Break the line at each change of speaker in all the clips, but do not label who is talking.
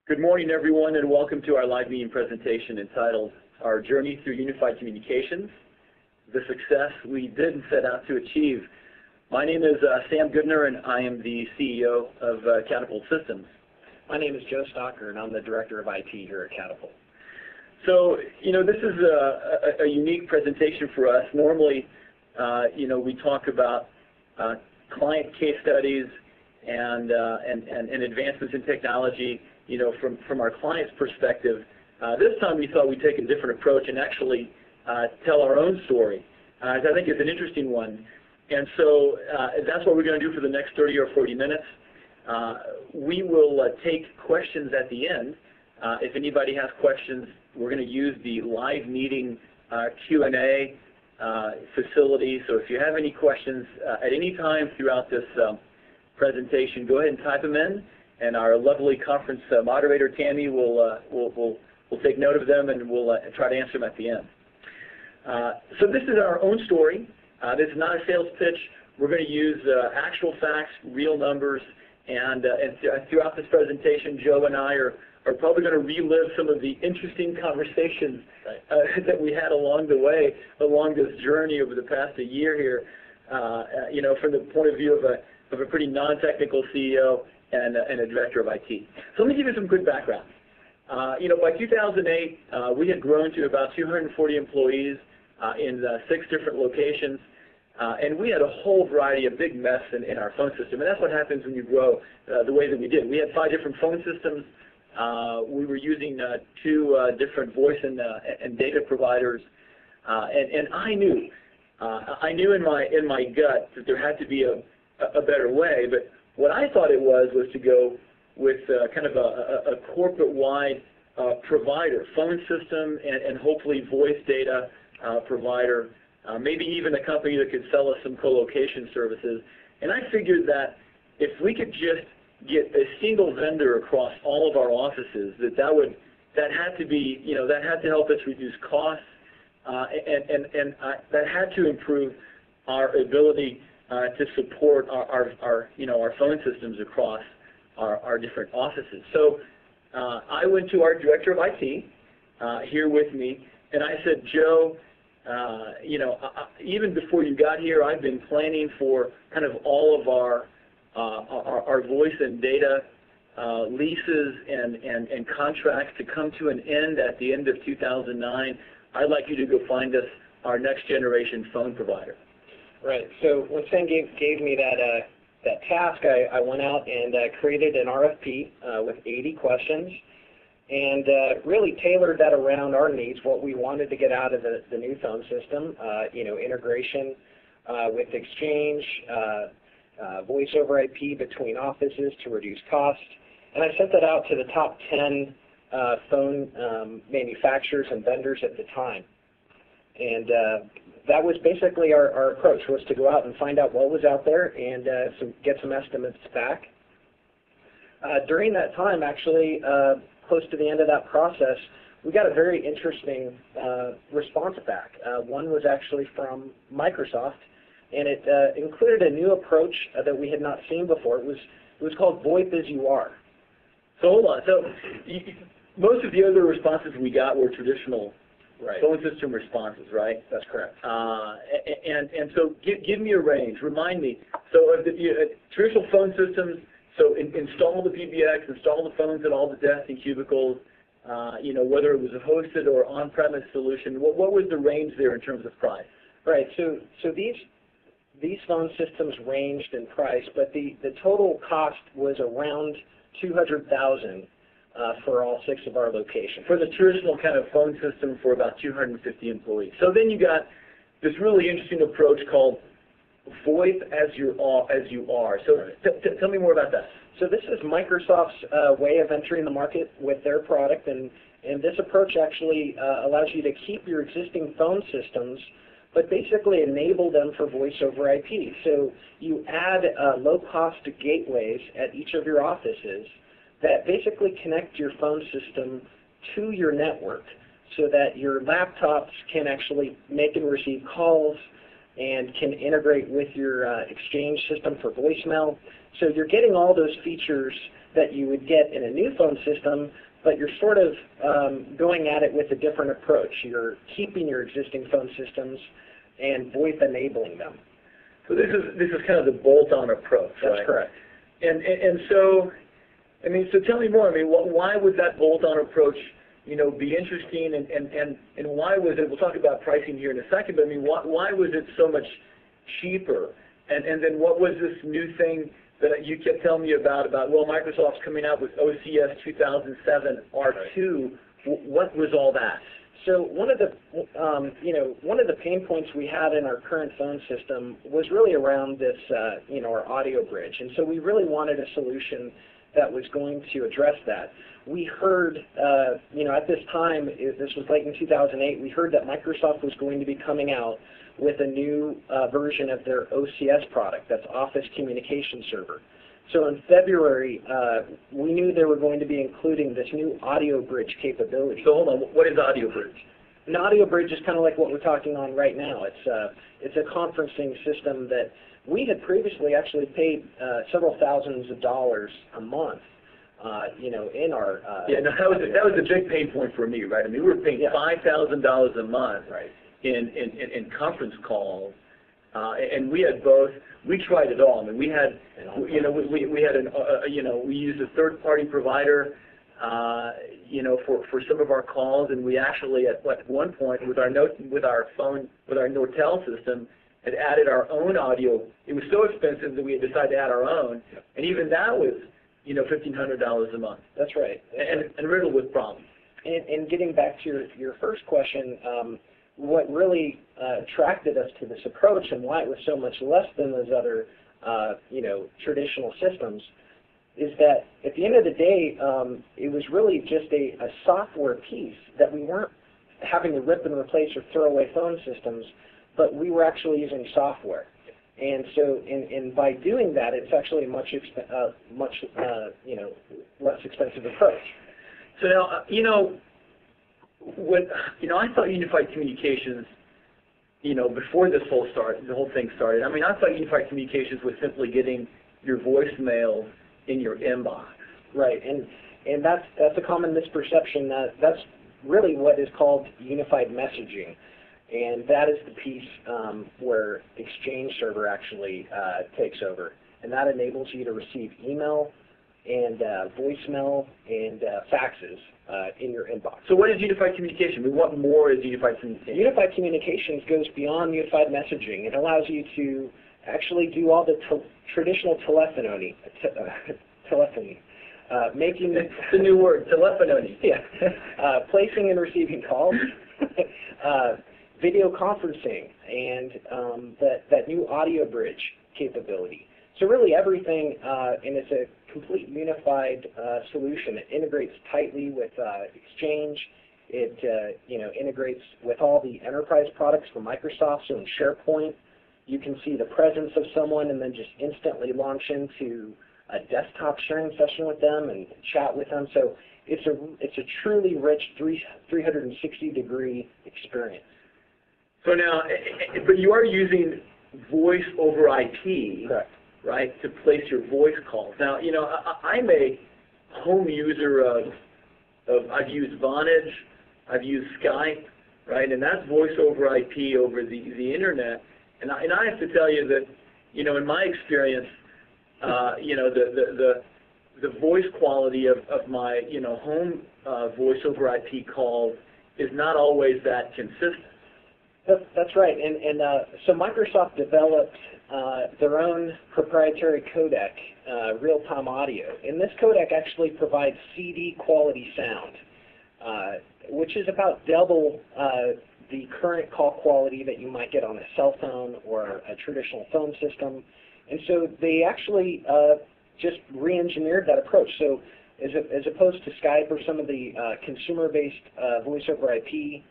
Good morning, everyone, and welcome to our live meeting presentation entitled Our Journey Through Unified Communications, the Success We Didn't Set Out to Achieve. My name is Sam Goodner, and I am the CEO of Catapult Systems.
My name is Joe Stocker, and I'm the Director of IT here at Catapult.
So, this is a unique presentation for us. Normally, we talk about client case studies and advancements in technology, from our client's perspective. This time we thought we'd take a different approach and actually tell our own story. I think it's an interesting one. And so that's what we're going to do for the next 30 or 40 minutes. We will take questions at the end. If anybody has questions, we're going to use the live meeting Q&A facility. So if you have any questions at any time throughout this presentation, go ahead and type them in, and our lovely conference moderator, Tammy, will take note of them, and we'll try to answer them at the end. So this is our own story. This is not a sales pitch. We're going to use actual facts, real numbers, and throughout this presentation, Joe and I are probably going to relive some of the interesting conversations that we had along the way, along this journey over the past year here, from the point of view of a pretty non-technical CEO and a director of IT. So let me give you some good background. By 2008, we had grown to about 240 employees in 6 different locations, and we had a whole variety of big mess in our phone system. And that's what happens when you grow the way that we did. We had 5 different phone systems. We were using 2 different voice and data providers, and I knew in my gut that there had to be a better way. But what I thought it was to go with kind of a corporate-wide provider, phone system, and hopefully voice data provider, maybe even a company that could sell us some co-location services. And I figured that if we could just get a single vendor across all of our offices, that had to help us reduce costs, and that had to improve our ability to support our phone systems across our different offices. So I went to our director of IT here with me, and I said, Joe, even before you got here, I've been planning for kind of all of our voice and data leases and contracts to come to an end at the end of 2009. I'd like you to go find us our next generation phone provider.
Right. So when Sam gave me that task, I went out and created an RFP with 80 questions, and really tailored that around our needs, what we wanted to get out of the new phone system, integration with Exchange, voice over IP between offices to reduce cost. And I sent that out to the top 10 phone manufacturers and vendors at the time. And that was basically our approach, was to go out and find out what was out there and get some estimates back. During that time, actually, close to the end of that process, we got a very interesting response back. One was actually from Microsoft, and it included a new approach that we had not seen before. It was called VoIP as you are.
So hold on. So most of the other responses we got were traditional phone system responses, right?
That's correct.
And so give me a range. Remind me. So of the traditional phone systems, so install the PBX, install the phones at all the desks and cubicles, whether it was a hosted or on-premise solution. What was the range there in terms of price?
Right. So these phone systems ranged in price, but the total cost was around $200,000 for all 6 of our locations.
For the traditional kind of phone system for about 250 employees. So then you got this really interesting approach called VoIP as you are. So tell me more about that.
So this is Microsoft's way of entering the market with their product, and this approach actually allows you to keep your existing phone systems, but basically enable them for voice over IP. So you add low-cost gateways at each of your offices that basically connect your phone system to your network so that your laptops can actually make and receive calls and can integrate with your Exchange system for voicemail. So you're getting all those features that you would get in a new phone system, but you're sort of going at it with a different approach. You're keeping your existing phone systems and VoIP enabling them.
So this is kind of the bolt-on approach, right?
That's correct.
And so, I mean, so tell me more. I mean, why would that bolt-on approach, you know, be interesting, and why was it? We'll talk about pricing here in a second. But I mean, why was it so much cheaper? And then what was this new thing that you kept telling me about well, Microsoft's coming out with OCS 2007 R2. What was all that?
So one of the pain points we had in our current phone system was really around this, our audio bridge, and so we really wanted a solution that was going to address that. We heard, at this time, this was late in 2008, we heard that Microsoft was going to be coming out with a new version of their OCS product, that's Office Communication Server. So in February, we knew they were going to be including this new audio bridge capability.
So hold on, what is audio bridge?
An audio bridge is kind of like what we're talking on right now. It's a conferencing system that we had previously actually paid several thousands of dollars a month, in our
yeah, no, that was a big pain point for me, right? I mean, we were paying $5,000 a month, right, in conference calls, and we had both. We tried it all. I mean, we had, we used a third-party provider, for some of our calls, and we actually at one point with our Nortel system had added our own audio. It was so expensive that we had decided to add our own, and even that was, $1,500 a month.
That's right.
And riddled with problems.
And getting back to your first question, what really attracted us to this approach and why it was so much less than those other, traditional systems is that at the end of the day, it was really just a software piece that we weren't having to rip and replace or throw away phone systems, but we were actually using software. And so, by doing that, it's actually a much less expensive approach.
So now, I thought unified communications, before this whole thing started. I mean, I thought unified communications was simply getting your voicemail in your inbox.
Right, and that's a common misperception. That's really what is called unified messaging, and that is the piece where Exchange Server actually takes over, and that enables you to receive email and voicemail and faxes in your inbox.
So what is unified communication? I mean, what more is unified communication?
Unified communications goes beyond unified messaging. It allows you to actually do all the traditional telephony, making
it's a new word, telephony.
Yeah, placing and receiving calls, video conferencing, and that new audio bridge capability. So really everything, and it's a complete unified solution. It integrates tightly with Exchange. It integrates with all the enterprise products from Microsoft. So in SharePoint, you can see the presence of someone and then just instantly launch into a desktop sharing session with them and chat with them. So it's a truly rich 360-degree experience.
So now, but you are using voice over IP.
Correct.
Right, to place your voice calls. Now, I'm a home user of I've used Vonage, I've used Skype, right, and that's voice over IP over the internet. And I have to tell you that, in my experience, the voice quality of my home voice over IP calls is not always that consistent.
That's right, and so Microsoft developed their own proprietary codec, real-time audio. And this codec actually provides CD quality sound, which is about double the current call quality that you might get on a cell phone or a traditional phone system. And so they actually just re-engineered that approach. So as opposed to Skype or some of the consumer-based voice over IP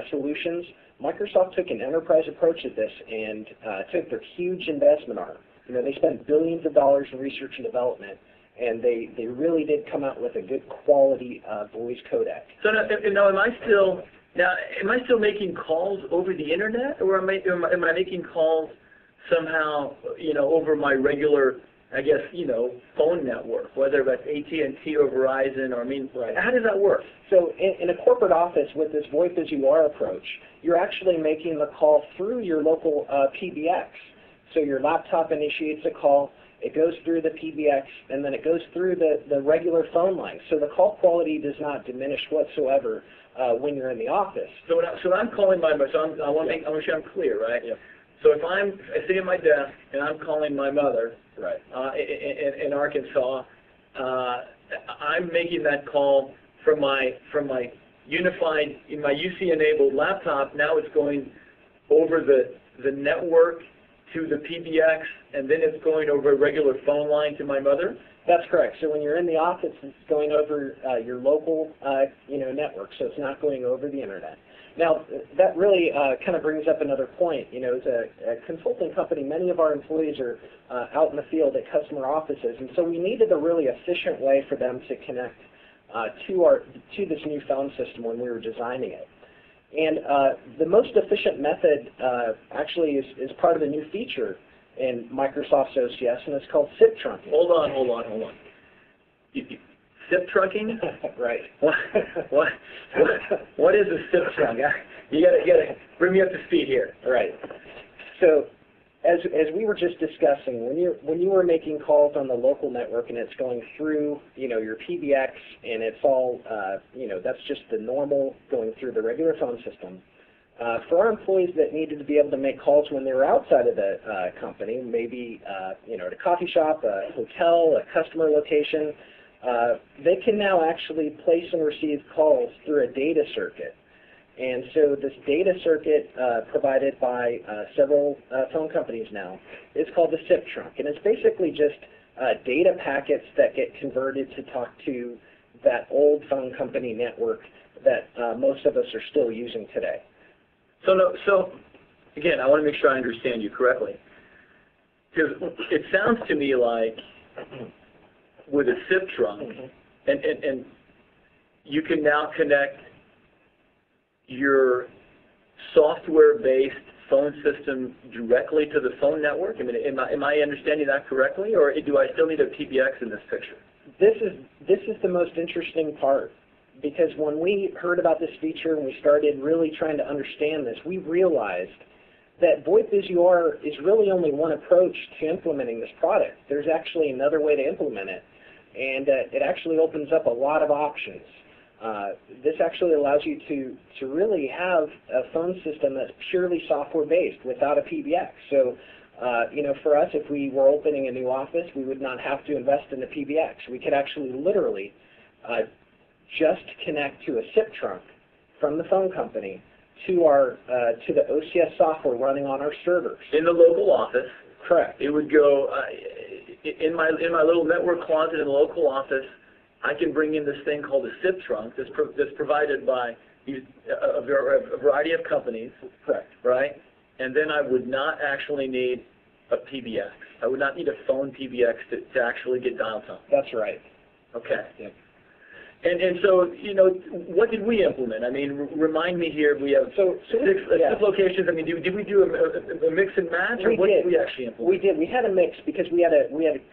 solutions, Microsoft took an enterprise approach at this and took their huge investment on it. They spent billions of dollars in research and development, and they really did come out with a good quality voice codec.
So now am I still Now, am I still making calls over the internet, or am I making calls somehow, over my regular, I guess, phone network, whether that's AT&T or Verizon, or
Right.
How does that work?
So in a corporate office with this VoIP as you are approach, you're actually making the call through your local PBX. So your laptop initiates a call, it goes through the PBX, and then it goes through the regular phone line. So the call quality does not diminish whatsoever when you're in the office.
So I'm calling I want to make sure I'm clear, right?
Yeah.
So if I sit at my desk and I'm calling my mother,
Right.
In Arkansas, I'm making that call from my unified, in my UC-enabled laptop. Now it's going over the network to the PBX, and then it's going over a regular phone line to my mother?
That's correct. So when you're in the office, it's going over your local, network, so it's not going over the internet. Now, that really kind of brings up another point. As a consulting company, many of our employees are out in the field at customer offices, and so we needed a really efficient way for them to connect to this new phone system when we were designing it. And the most efficient method actually is part of a new feature in Microsoft's OCS, and it's called SIP trunking.
Hold on. SIP trunking?
Right.
What is a SIP trunk? You gotta bring me up to speed here.
Right. So, as we were just discussing, when you were making calls on the local network and it's going through, your PBX, and it's all, that's just the normal going through the regular phone system. For our employees that needed to be able to make calls when they were outside of the company, maybe at a coffee shop, a hotel, a customer location, they can now actually place and receive calls through a data circuit. And so this data circuit provided by several phone companies now is called the SIP trunk. And it's basically just data packets that get converted to talk to that old phone company network that most of us are still using today.
So again, I want to make sure I understand you correctly. Because it sounds to me like with a SIP trunk, and you can now connect your software-based phone system directly to the phone network? Am I understanding that correctly, or do I still need a PBX in this picture? This
is the most interesting part, because when we heard about this feature and we started really trying to understand this, we realized that VoIP as you are is really only one approach to implementing this product. There's actually another way to implement it, and it actually opens up a lot of options. This actually allows you to really have a phone system that's purely software-based without a PBX. So, for us, if we were opening a new office, we would not have to invest in a PBX. We could actually literally just connect to a SIP trunk from the phone company to to the OCS software running on our servers.
In the local office.
Correct.
It would go in my little network closet in the local office. I can bring in this thing called a SIP trunk that's provided by a variety of companies.
Correct.
Right? And then I would not actually need a PBX. I would not need a phone PBX to actually get dial tone.
That's right.
Okay.
Yep.
And so, what did we implement? Remind me here. We have six locations. Did we do a mix and match, or what did we actually implement?
We did. We had a mix because we had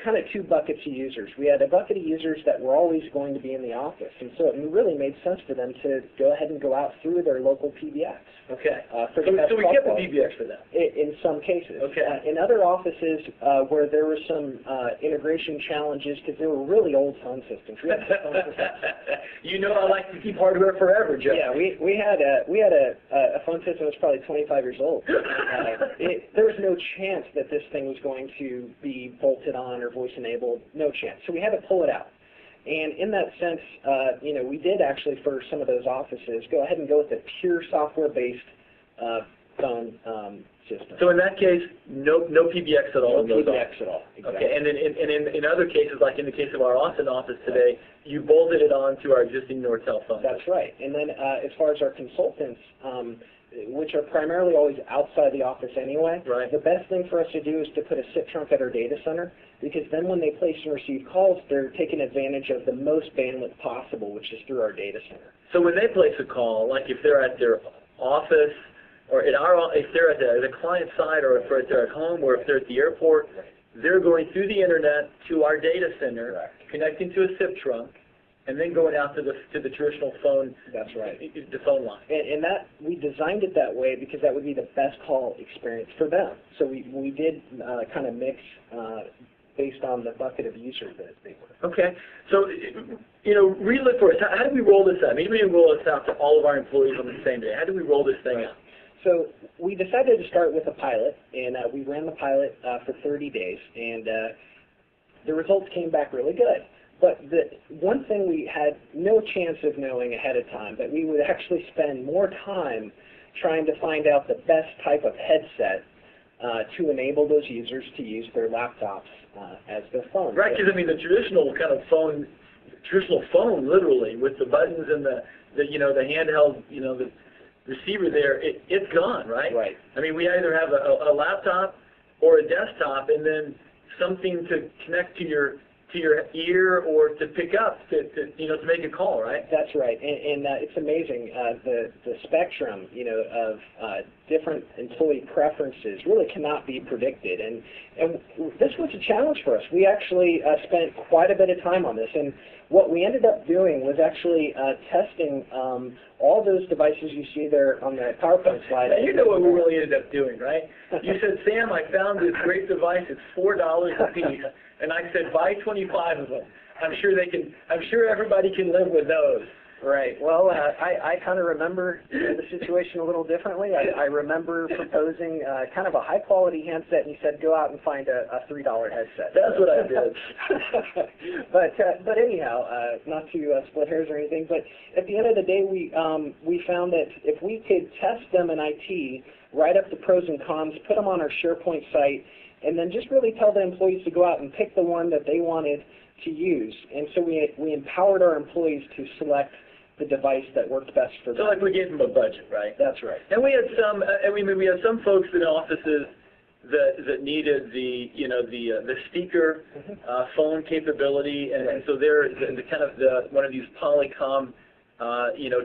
kind of two buckets of users. We had a bucket of users that were always going to be in the office, and so it really made sense for them to go ahead and go out through their local PBX.
Okay. So we kept the PBX for them?
In some cases.
Okay.
In other offices where there were some integration challenges because they were really old phone systems. We had phone systems.
I like to keep hardware forever, Joe.
Yeah, we had a phone system that was probably 25 years old. There was no chance that this thing was going to be bolted on or voice enabled. No chance. So we had to pull it out. And in that sense, we did actually, for some of those offices, go ahead and go with a pure software-based phone system.
So in that case, no PBX at all.
No PBX at all. Exactly.
Okay. And in other cases, like in the case of our Austin office today, you bolted it on to our existing Nortel phone.
That's right. And then as far as our consultants, which are primarily always outside the office anyway,
Right.
the best thing for us to do is to put a SIP trunk at our data center, because then when they place and receive calls, they're taking advantage of the most bandwidth possible, which is through our data center.
So when they place a call, like if they're at their office, or if they're at the client side, or if they're at home, or if they're at the airport, they're going through the internet to our data center,
Correct.
connecting to a SIP trunk, and then going out to the traditional phone.
That's right.
The phone line.
And that, we designed it that way because that would be the best call experience for them. So we did kind of mix based on the bucket of users that they were.
Okay. So, relive for us. How do we roll this out? Maybe we roll this out to all of our employees on the same day. How do we roll this thing out?
So we decided to start with a pilot, and we ran the pilot for 30 days, and the results came back really good. But the one thing we had no chance of knowing ahead of time, that we would actually spend more time trying to find out the best type of headset to enable those users to use their laptops as their phone.
Right, because I mean the traditional kind of phone, literally, with the buttons and the handheld, the receiver there, it's gone, right?
Right.
I mean, we either have a laptop or a desktop, and then something to connect to your ear or to pick up to make a call, right?
That's right, and it's amazing the spectrum of different employee preferences really cannot be predicted, and this was a challenge for us. We actually spent quite a bit of time on this, and what we ended up doing was actually testing all those devices you see there on the PowerPoint slide.
Now, you know what we really ended up doing, right? You said, Sam, I found this great device. It's $4 a piece. And I said, buy 25 of them. I'm sure everybody can live with those.
Right. Well, I kind of remember the situation a little differently. I remember proposing kind of a high-quality handset, and you said go out and find a $3 headset.
That's what I did.
But anyhow, not to split hairs or anything, but at the end of the day, we found that if we could test them in IT, write up the pros and cons, put them on our SharePoint site, and then just really tell the employees to go out and pick the one that they wanted to use. And so we empowered our employees to select the device that worked best for them.
So like we gave them a budget, right?
That's right.
And we had some folks in offices that needed the speaker phone capability, and so they're the kind of one of these Polycom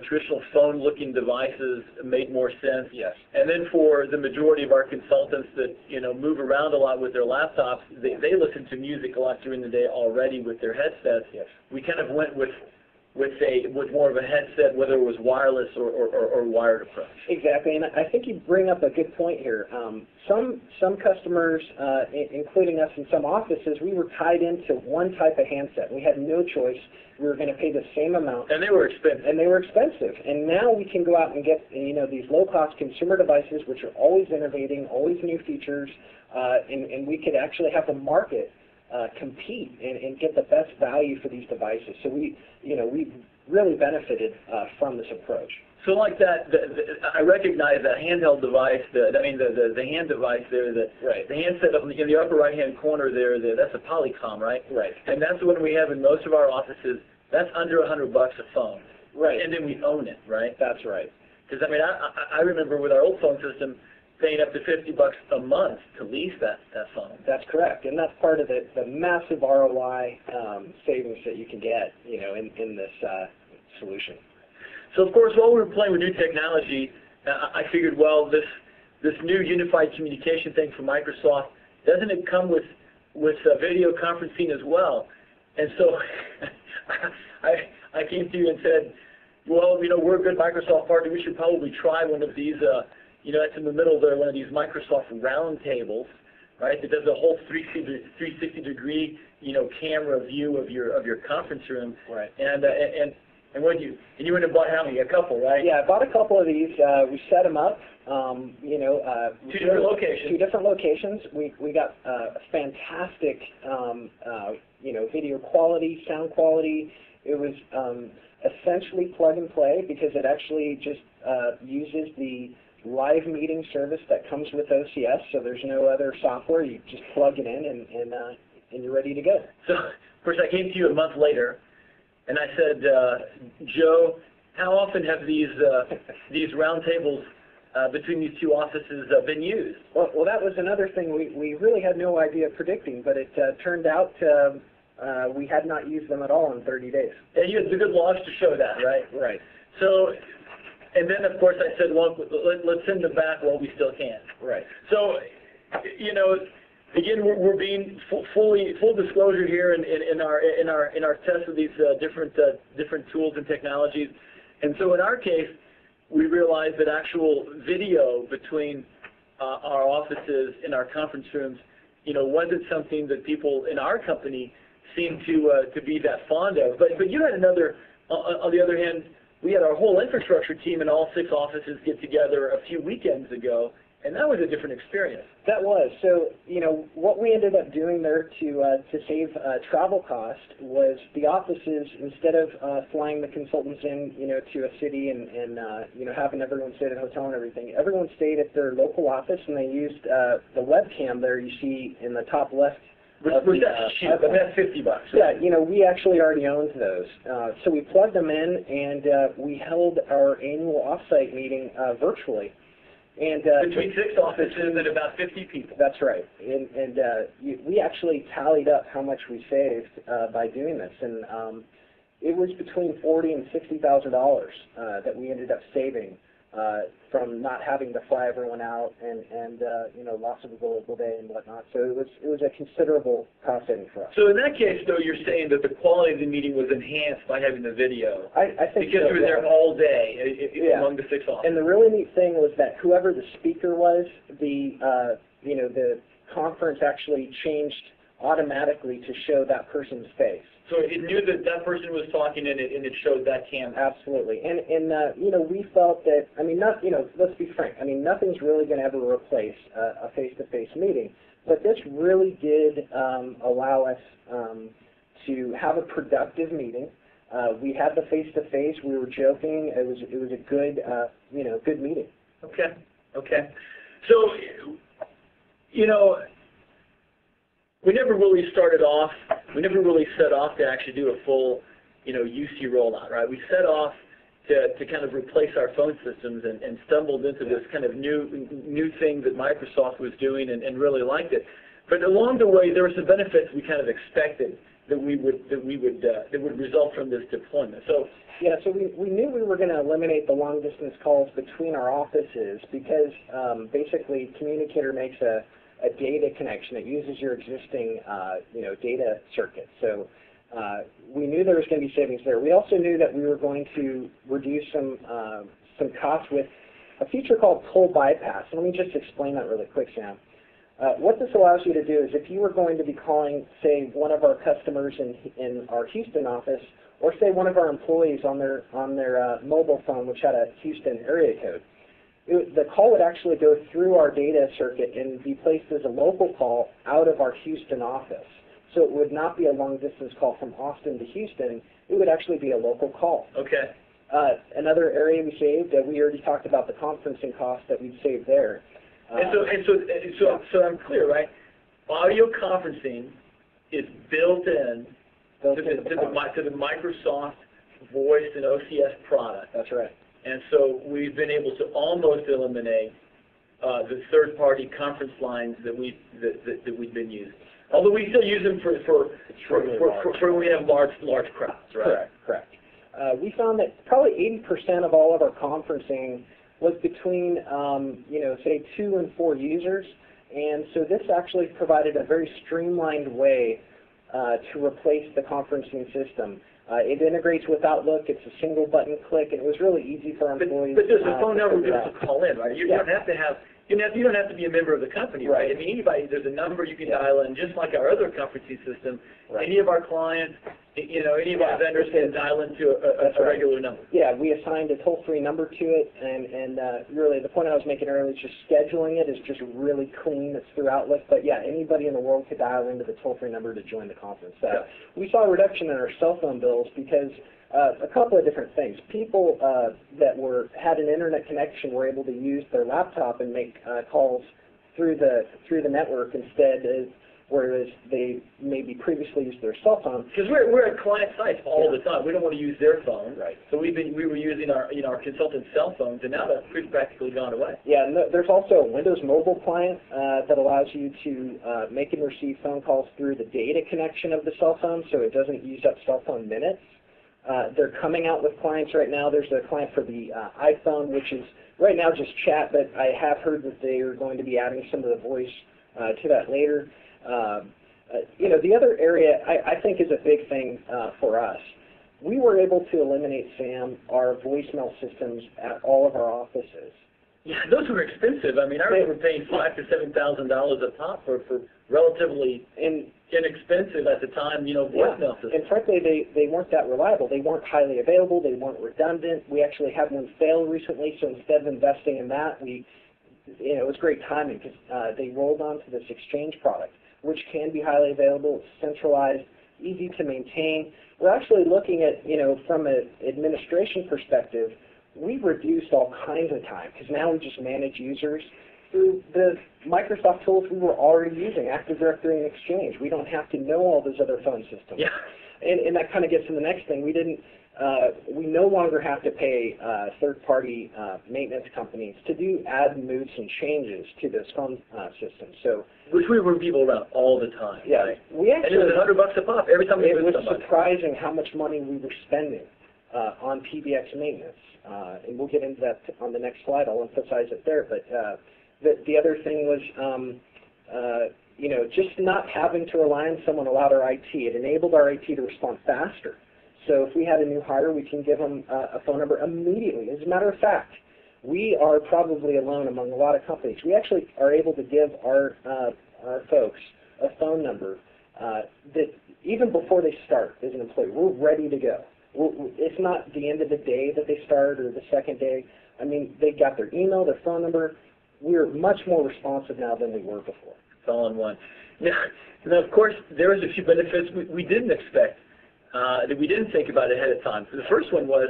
traditional phone-looking devices made more sense.
Yes.
And then for the majority of our consultants that move around a lot with their laptops, they listen to music a lot during the day already with their headsets.
Yes. We
kind of went with more of a headset, whether it was wireless or wired approach.
Exactly, and I think you bring up a good point here. Some customers, including us in some offices, we were tied into one type of handset. We had no choice. We were going to pay the same amount.
And they were expensive.
And now we can go out and get these low-cost consumer devices, which are always innovating, always new features, and we could actually have the market compete and get the best value for these devices. So we really benefited from this approach.
So like that, I recognize that handheld device. The hand device there.
Right.
The handset in the upper right-hand corner there. That's a Polycom, right?
Right.
And that's what we have in most of our offices. That's under $100 a phone.
Right.
And then we own it, right?
That's right.
Because I remember with our old phone system, paying up to $50 a month to lease that phone.
That's correct, and that's part of the massive ROI savings that you can get, in this solution.
So of course, while we were playing with new technology, I figured, well, this new unified communication thing from Microsoft, doesn't it come with video conferencing as well? And so I came to you and said, well, we're a good Microsoft partner. We should probably try one of these. That's in the middle there, one of these Microsoft round tables, right? That does a whole 360-degree, camera view of your conference room.
Right.
And what you went and bought how many? A couple, right?
Yeah, I bought a couple of these. We set them up.
Two different locations.
Two different locations. We got fantastic, video quality, sound quality. It was essentially plug and play because it actually just uses the live meeting service that comes with OCS, so there's no other software. You just plug it in and you're ready to go.
So, of course, I came to you a month later, and I said, Joe, how often have these round tables between these two offices been used?
Well, that was another thing we really had no idea of predicting, but it turned out we had not used them at all in 30 days.
And you had the good logs to show that, right?
Right.
So, and then of course I said, well, let's send them back while we still can.
Right.
So, you know, again, we're being full disclosure here in our tests of these different tools and technologies. And so in our case, we realized that actual video between our offices in our conference rooms, you know, wasn't something that people in our company seemed to be that fond of. But you had another, on the other hand, we had our whole infrastructure team in all 6 offices get together a few weekends ago, and that was a different experience.
That was. So, you know, what we ended up doing there to save travel cost was the offices, instead of flying the consultants in, you know, to a city and you know, having everyone stay at a hotel and everything, everyone stayed at their local office, and they used the webcam there you see in the top left.
That's $50. Right?
Yeah, you know, we actually already owned those. So we plugged them in, and we held our annual offsite meeting virtually. And
between 6 offices and about 50 people.
That's right. And we actually tallied up how much we saved by doing this, and it was between $40,000 and $60,000 that we ended up saving from not having to fly everyone out and you know, loss of a billable day and whatnot. So it was a considerable cost saving for us.
So in that case, though, you're saying that the quality of the meeting was enhanced by having the video.
I think
because
so,
you were there all day among the 6 offices.
And the really neat thing was that whoever the speaker was, you know, the conference actually changed automatically to show that person's face.
So it knew that that person was talking, and it showed that camera.
Absolutely, and you know, we felt that, I mean, you know, let's be frank. I mean, nothing's really going to ever replace a face-to-face meeting, but this really did allow us to have a productive meeting. We had the face-to-face. We were joking. It was a good you know, good meeting.
Okay. Okay. So, you know, we never really started off, we never really set off to actually do a full, you know, UC rollout, right? We set off to kind of replace our phone systems and stumbled into this kind of new thing that Microsoft was doing and really liked it. But along the way, there were some benefits we kind of expected that would result from this deployment. So
yeah, so we knew we were going to eliminate the long distance calls between our offices because basically Communicator makes a data connection. It uses your existing you know, data circuit. So we knew there was going to be savings there. We also knew that we were going to reduce some costs with a feature called toll bypass. Let me just explain that really quick, Sam. What this allows you to do is if you were going to be calling, say, one of our customers in our Houston office, or say one of our employees on their mobile phone, which had a Houston area code, the call would actually go through our data circuit and be placed as a local call out of our Houston office. So it would not be a long-distance call from Austin to Houston. It would actually be a local call.
okay.
Another area we saved, we already talked about the conferencing cost that we'd saved there.
So I'm clear, right? Audio conferencing is built in to the Microsoft Voice and OCS product.
That's right.
And so we've been able to almost eliminate the third-party conference lines that we've been using. Although we still use them for when we have large crowds, right?
Correct. We found that probably 80% of all of our conferencing was between, you know, say 2 and 4 users, and so this actually provided a very streamlined way to replace the conferencing system. It integrates with Outlook. It's a single button click, and it was really easy for our employees.
But there's a phone number to call in, right? You don't have to have. You don't have to be a member of the company, right? I mean, anybody. There's a number you can dial in, just like our other conferencing system. Right. Any of our clients, you know, any of our vendors can dial into a regular number.
Yeah, we assigned a toll-free number to it, and really the point I was making earlier is just scheduling it is just really clean. It's through Outlook, but yeah, anybody in the world could dial into the toll-free number to join the conference. We saw a reduction in our cell phone bills because a couple of different things. People that had an internet connection were able to use their laptop and make calls through the network instead of whereas they maybe previously used their cell phone.
Because we're at client sites all the time. We don't want to use their phone.
Right.
So we were using our our consultants' cell phones, and now that's practically gone away.
Yeah, and there's also a Windows mobile client that allows you to make and receive phone calls through the data connection of the cell phone, so it doesn't use up cell phone minutes. They're coming out with clients right now. There's a client for the iPhone, which is right now just chat, but I have heard that they are going to be adding some of the voice to that later. The other area I think is a big thing for us. We were able to eliminate, Sam, our voicemail systems at all of our offices.
Yeah, those were expensive. I mean, I remember paying $5,000 to $7,000 a pop for relatively inexpensive at the time, voicemail systems.
And frankly, they weren't that reliable. They weren't highly available. They weren't redundant. We actually had one fail recently, so instead of investing in that, it was great timing because they rolled onto this Exchange product, which can be highly available. It's centralized, easy to maintain. We're actually looking at, from an administration perspective, we've reduced all kinds of time because now we just manage users through the Microsoft tools we were already using, Active Directory and Exchange. We don't have to know all those other phone systems.
Yeah.
And that kind of gets to the next thing. We no longer have to pay third-party maintenance companies to do add, moves, and changes to this phone system. So,
which we were people around all the time.
Yeah,
right?
We actually,
and it was $100 a pop every time we moved somebody.
It was surprising how much money we were spending on PBX maintenance, and we'll get into that on the next slide. I'll emphasize it there. But the other thing was, just not having to rely on someone allowed our IT. It enabled our IT to respond faster. So if we had a new hire, we can give them a phone number immediately. As a matter of fact, we are probably alone among a lot of companies. We actually are able to give our folks a phone number that even before they start as an employee, we're ready to go. It's not the end of the day that they start or the second day. I mean, they got their email, their phone number. We're much more responsive now than we were before.
It's all in one. Now, of course, there was a few benefits we didn't expect, that we didn't think about ahead of time. So the first one was,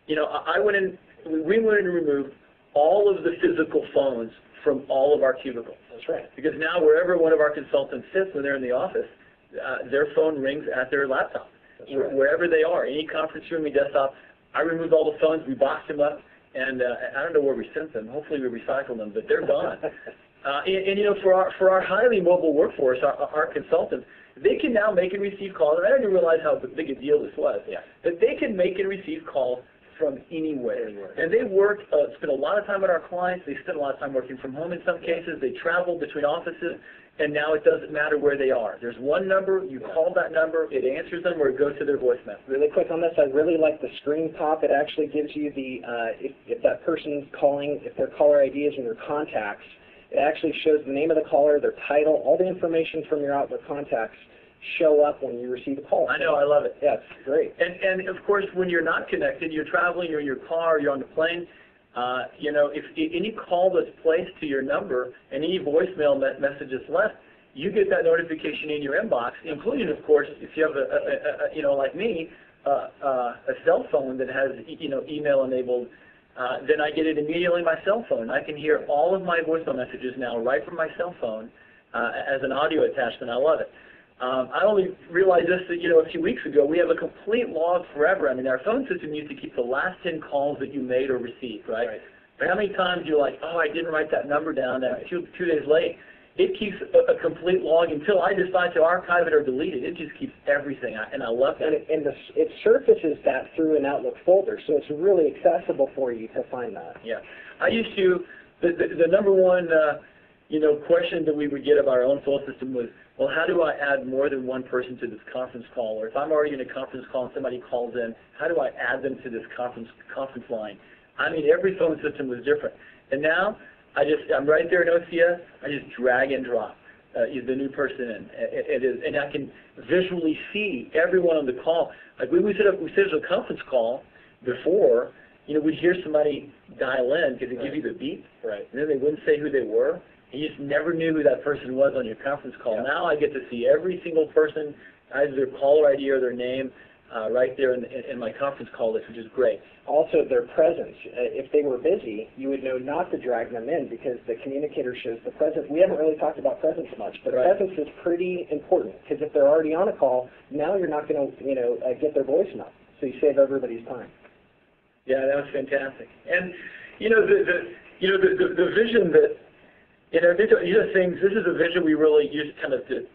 we went in and removed all of the physical phones from all of our cubicles.
That's right.
Because now wherever one of our consultants sits when they're in the office, their phone rings at their laptop. That's right. Wherever they are, any conference room, any desktop. I removed all the phones, we boxed them up, and I don't know where we sent them. Hopefully we recycled them, but they're gone. For our highly mobile workforce, our consultants, they can now make and receive calls. And I didn't realize how big a deal this was. Yeah. But they can make and receive calls from anywhere. And they work, spend a lot of time with our clients. They spend a lot of time working from home in some cases. They travel between offices, and now it doesn't matter where they are. There's one number, you call that number, it answers them, or it goes to their voicemail. Really quick
on this, I really like the screen pop. It actually gives you the, if that person's calling, if their caller ID is in their contacts, it actually shows the name of the caller, their title, all the information from your Outlook contacts show up when you receive a call.
I know, I love it.
Yeah, it's great.
And of course, when you're not connected, you're traveling, you're in your car, you're on the plane, if any call that's placed to your number and any voicemail message is left, you get that notification in your inbox, including, of course, if you have like me, a cell phone that has email enabled. Then I get it immediately on my cell phone. I can hear all of my voicemail messages now right from my cell phone as an audio attachment. I love it. I only realized this a few weeks ago. We have a complete log forever. I mean, our phone system used to keep the last 10 calls that you made or received, right? But how many times you're like, oh, I didn't write that number down, and 2 days late, it keeps a complete log until I decide to archive it or delete it. It just keeps everything, and I love that.
And it surfaces that through an Outlook folder, so it's really accessible for you to find that.
Yeah. I used to, the number one, question that we would get of our own phone system was, well, how do I add more than one person to this conference call? Or if I'm already in a conference call and somebody calls in, how do I add them to this conference line? I mean, every phone system was different. And now, I'm right there in OCS, I just drag and drop the new person in. And I can visually see everyone on the call. Like we set up a conference call before, we'd hear somebody dial in because it gives you the beep, and then they wouldn't say who they were. And you just never knew who that person was on your conference call. Yeah. Now I get to see every single person, either their caller ID or their name. right there in my conference call list, which is great.
Also, their presence. If they were busy, you would know not to drag them in because the communicator shows the presence. We haven't really talked about presence much, but presence is pretty important because if they're already on a call, now you're not going to get their voicemail, so you save everybody's time.
Yeah, that was fantastic. And the vision that these are things. This is a vision we really used kind of to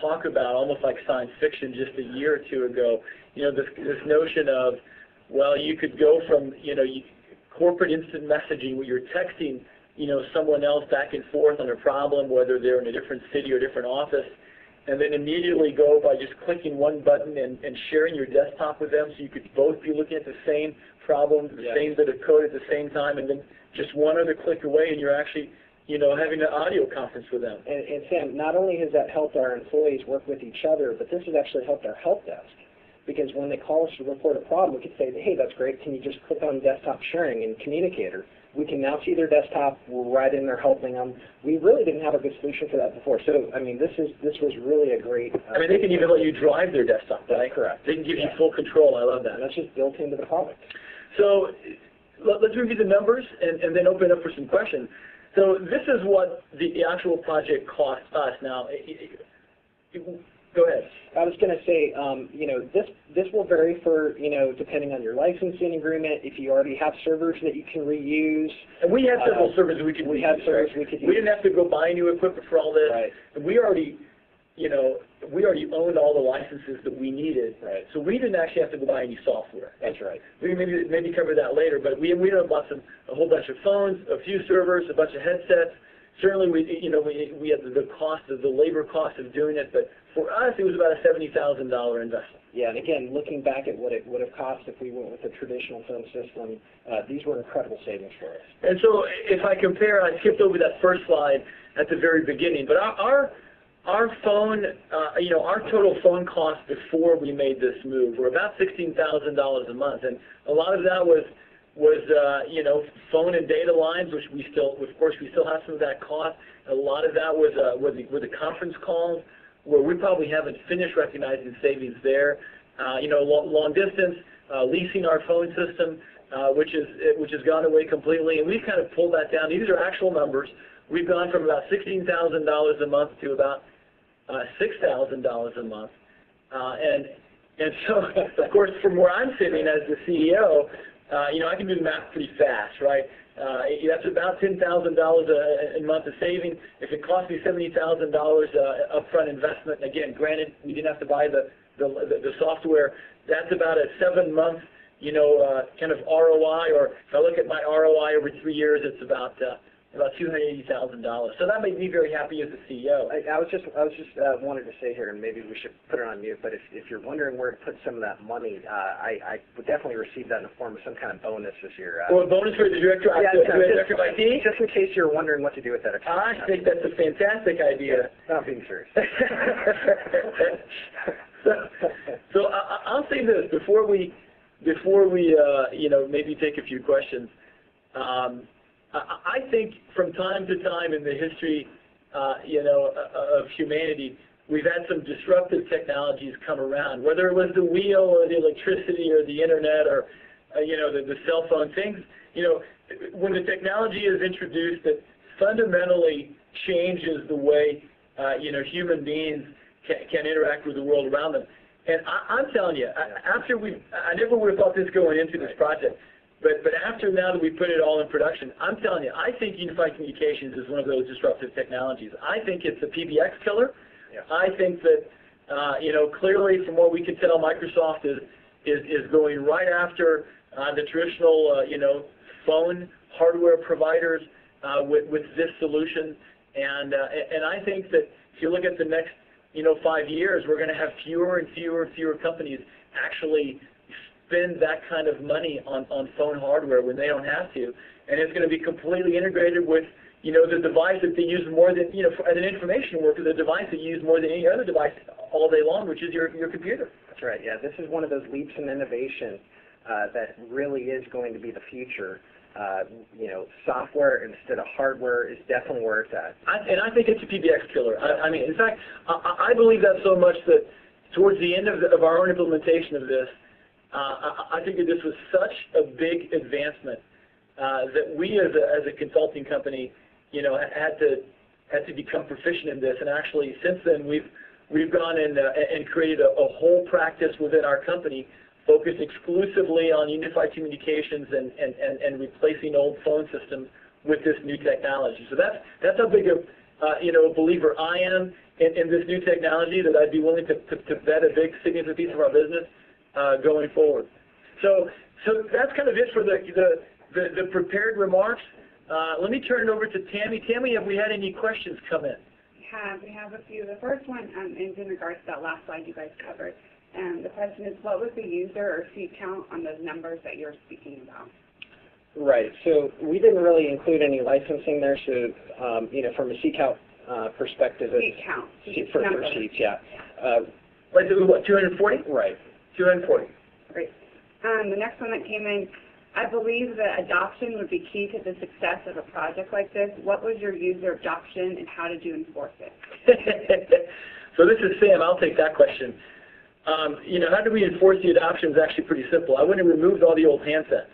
talk about, almost like science fiction, just a year or two ago. This notion of, well, you could go from corporate instant messaging where you're texting someone else back and forth on a problem, whether they're in a different city or different office, and then immediately go by just clicking one button and sharing your desktop with them, so you could both be looking at the same problem, the same bit of code at the same time, and then just one other click away, and you're actually having an audio conference with them.
And Sam, not only has that helped our employees work with each other, but this has actually helped our help desk. Because when they call us to report a problem, we could say, hey, that's great, can you just click on desktop sharing in Communicator? We can now see their desktop, we're right in there helping them. We really didn't have a good solution for that before. So, I mean, this was really a great...
they can even let you drive their desktop, right?
That's correct.
They can give you full control. I love that.
And that's just built into the product.
So let's review the numbers and then open up for some questions. So this is what the actual project cost us. Now, go ahead.
I was going to say, this will vary for, depending on your licensing agreement, if you already have servers that you can reuse.
And we had several servers that we could use. We didn't have to go buy new equipment for all this.
Right.
And we already owned all the licenses that we needed.
Right.
So we didn't actually have to go buy any software.
That's right.
We maybe cover that later, but we bought a whole bunch of phones, a few servers, a bunch of headsets. Certainly, we had the cost of the labor cost of doing it, but for us, it was about a $70,000 investment.
Yeah, and again, looking back at what it would have cost if we went with a traditional phone system, these were incredible savings for us.
And so, if I compare, I skipped over that first slide at the very beginning, but our phone, our total phone cost before we made this move were about $16,000 a month, and a lot of that was phone and data lines, which of course, we still have some of that cost. A lot of that was were the conference calls, where we probably haven't finished recognizing savings there. Long distance, leasing our phone system, which has gone away completely, and we've kind of pulled that down. These are actual numbers. We've gone from about $16,000 a month to about $6,000 a month, and so of course, from where I'm sitting as the CEO. I can do the math pretty fast, right? That's about $10,000 a month of saving. If it cost me $70,000 upfront investment, again, granted, we didn't have to buy the software, that's about a 7-month, kind of ROI, or if I look at my ROI over 3 years, it's about $280,000. So that made me very happy as a CEO.
I was just wanted to say here, and maybe we should put it on mute, but if you're wondering where to put some of that money, I would definitely receive that in the form of some kind of bonus this year.
Well, a bonus for the director, director of IT?
Just in case you're wondering what to do with that.
I think that's a fantastic idea.
Yeah, not being serious.
So I'll say this before we maybe take a few questions. I think from time to time in the history, of humanity, we've had some disruptive technologies come around, whether it was the wheel or the electricity or the internet or, the cell phone things. When the technology is introduced that fundamentally changes the way, human beings can interact with the world around them. And I'm telling you, I never would have thought this going into this project. But after now that we put it all in production, I'm telling you, I think unified communications is one of those disruptive technologies. I think it's a PBX killer.
Yeah.
I think that, clearly from what we can tell, Microsoft is going right after the traditional, phone hardware providers with this solution. And I think that if you look at the next, 5 years, we're going to have fewer and fewer companies actually spend that kind of money on phone hardware when they don't have to, and it's going to be completely integrated with, the device that they use more than, as an information worker, the device that you use more than any other device all day long, which is your computer.
That's right. Yeah, this is one of those leaps in innovation that really is going to be the future. Software instead of hardware is definitely where it's at.
And I think it's a PBX killer. In fact, I believe that so much that towards the end of our own implementation of this, I think that this was such a big advancement that we as a consulting company, had to become proficient in this. And actually, since then, we've gone and created a whole practice within our company focused exclusively on unified communications and replacing old phone systems with this new technology. So that's how big a believer I am in this new technology, that I'd be willing to bet a big significant piece of our business going forward. So that's kind of it for the prepared remarks. Let me turn it over to Tammy. Tammy, have we had any questions come in?
We have a few. The first one is in regards to that last slide you guys covered. And the question is, what was the user or seat count on those numbers that you're speaking about?
Right. So we didn't really include any licensing there. So, from a seat count perspective,
seat count.
For seats, yeah.
Like what, 240?
Right.
240.
Great. The next one that came in, I believe that adoption would be key to the success of a project like this. What was your user adoption and how did you enforce it?
So this is Sam. I'll take that question. How do we enforce the adoption is actually pretty simple. I went and removed all the old handsets.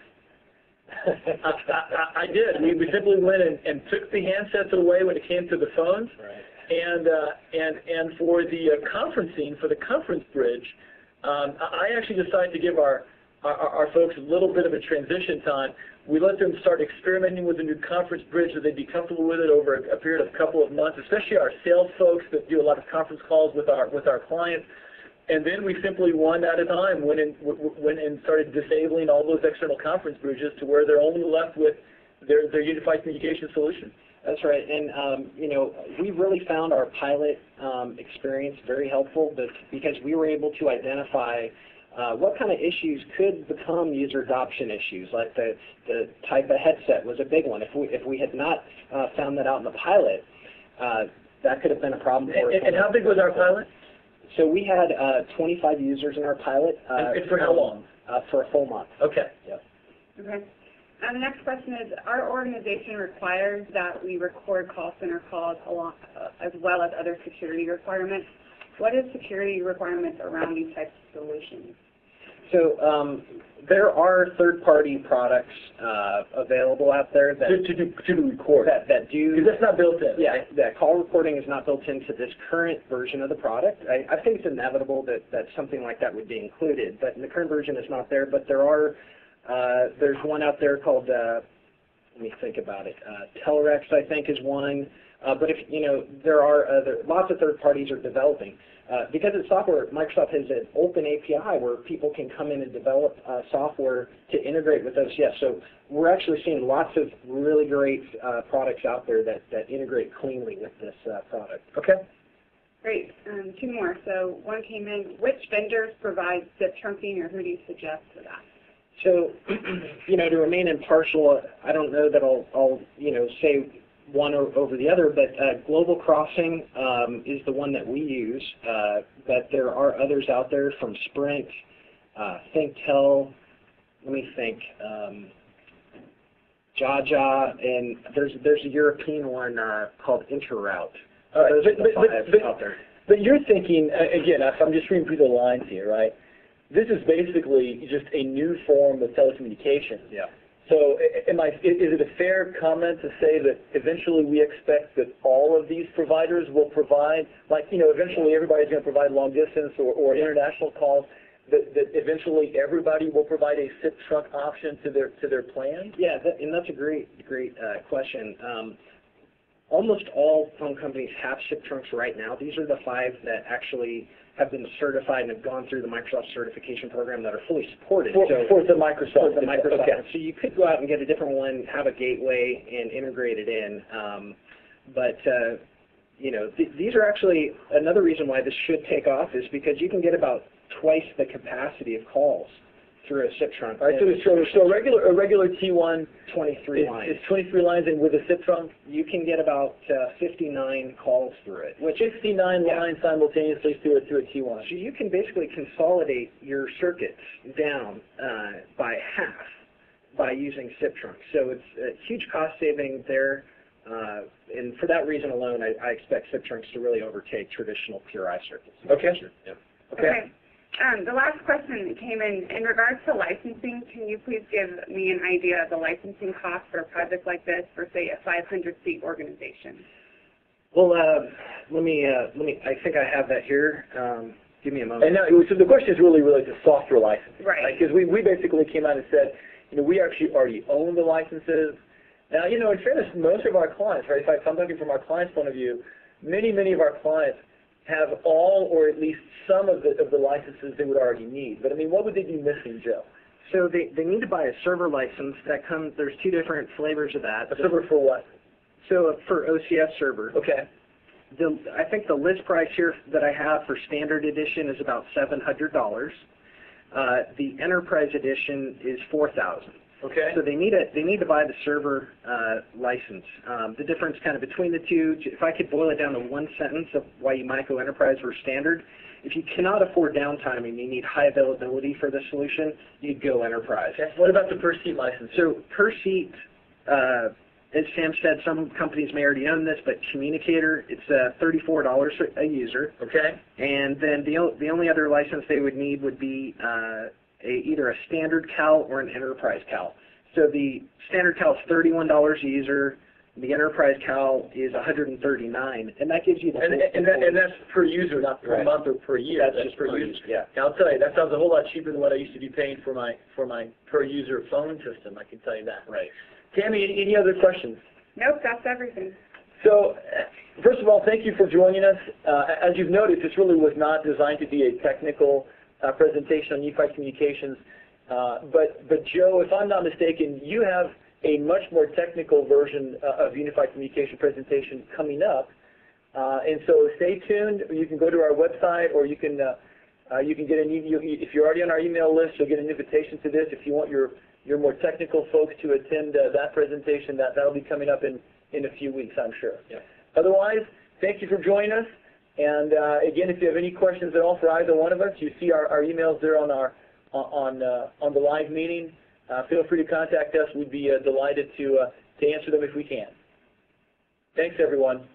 I did. We simply went and took the handsets away when it came to the phones.
Right.
And for the conferencing, for the conference bridge, I actually decided to give our folks a little bit of a transition time. We let them start experimenting with the new conference bridge so they'd be comfortable with it over a period of a couple of months, especially our sales folks that do a lot of conference calls with our clients. And then we simply, one at a time, went and started disabling all those external conference bridges to where they're only left with their unified communication solution.
That's right. And, we really found our pilot experience very helpful because we were able to identify what kind of issues could become user adoption issues, like the type of headset was a big one. If we had not found that out in the pilot, that could have been a problem for us.
And how big was our pilot?
So we had 25 users in our pilot.
And for how long?
For a full month.
Okay.
Yep.
Okay. The next question is, our organization requires that we record call center calls as well as other security requirements. What is security requirements around these types of solutions?
So there are third-party products available out there that
to record
that do.
Because that's not built in.
Yeah, that call recording is not built into this current version of the product. I think it's inevitable that something like that would be included, but in the current version it's not there. But there are. There's one out there called. Let me think about it. Telerex, I think, is one. But if there are lots of third parties are developing. Because it's software, Microsoft has an open API where people can come in and develop software to integrate with those. Yes, so we're actually seeing lots of really great products out there that integrate cleanly with this product.
Okay.
Great. Two more. So one came in. Which vendors provide SIP trunking, or who do you suggest for that?
So, to remain impartial, I don't know that I'll say one over the other, but Global Crossing is the one that we use, but there are others out there from Sprint, ThinkTel, let me think, Jaja, and there's a European one called Interroute. Those are the five out there.
But you're thinking, again, I'm just reading through the lines here, right? This is basically just a new form of telecommunications.
Yeah.
So is it a fair comment to say that eventually we expect that all of these providers will provide, eventually everybody's going to provide long distance or international calls, that eventually everybody will provide a SIP trunk option to their plan?
Yeah, and that's a great question. Almost all phone companies have SIP trunks right now. These are the 5 that actually have been certified and have gone through the Microsoft certification program that are fully supported.
For the Microsoft.
For the Microsoft.
Okay.
So you could go out and get a different one, have a gateway, and integrate it in. These are actually, another reason why this should take off is because you can get about twice the capacity of calls through a SIP trunk.
All right, so a regular T1
23 lines.
Is 23 lines, and with a SIP trunk?
You can get about 59 calls through it.
Which 59 lines simultaneously through a T1.
So you can basically consolidate your circuits down by half by using SIP trunks. So it's a huge cost saving there. And for that reason alone, I expect SIP trunks to really overtake traditional pure I circuits.
Okay.
Yep.
Okay.
The last question that came in regards to licensing, can you please give me an idea of the licensing cost for a project like this for, say, a 500-seat organization?
Well, let me. I think I have that here. Give me a moment.
And now, so the question is really related to software licensing,
right?
Because we basically came out and said, we actually already own the licenses. Now, in fairness, most of our clients, right? If I'm looking from our client's point of view, many of our clients have all or at least some of the licenses they would already need. But I mean, what would they be missing, Joe?
So they need to buy a server license that comes. There's two different flavors of that.
A server for what?
So for OCS server.
Okay.
I think the list price here that I have for standard edition is about $700. The enterprise edition is $4,000.
Okay.
So they need to buy the server license. The difference kind of between the two, if I could boil it down to one sentence of why you might go enterprise versus standard, if you cannot afford downtime and you need high availability for the solution, you'd go enterprise.
Okay. What about the per seat license?
So per seat, as Sam said, some companies may already own this, but Communicator, it's $34 a user.
Okay.
And then the only other license they would need would be either a standard CAL or an enterprise CAL. So the standard CAL is $31 a user. The enterprise CAL is $139, and that gives you the
and that's per user, not per month or per year.
That's just per user. Yeah.
Now I'll tell you, that sounds a whole lot cheaper than what I used to be paying for my per user phone system. I can tell you that.
Right.
Tammy, any other questions?
Nope, that's everything.
So, first of all, thank you for joining us. As you've noticed, this really was not designed to be a technical presentation on unified communications. But Joe, if I'm not mistaken, you have a much more technical version of unified communication presentation coming up. And so stay tuned. You can go to our website, or you can get if you're already on our email list, you'll get an invitation to this. If you want your more technical folks to attend that presentation, that'll be coming up in a few weeks, I'm sure.
Yeah.
Otherwise, thank you for joining us. And again, if you have any questions at all for either one of us, you see our emails there on the live meeting. Feel free to contact us. We'd be delighted to answer them if we can. Thanks, everyone.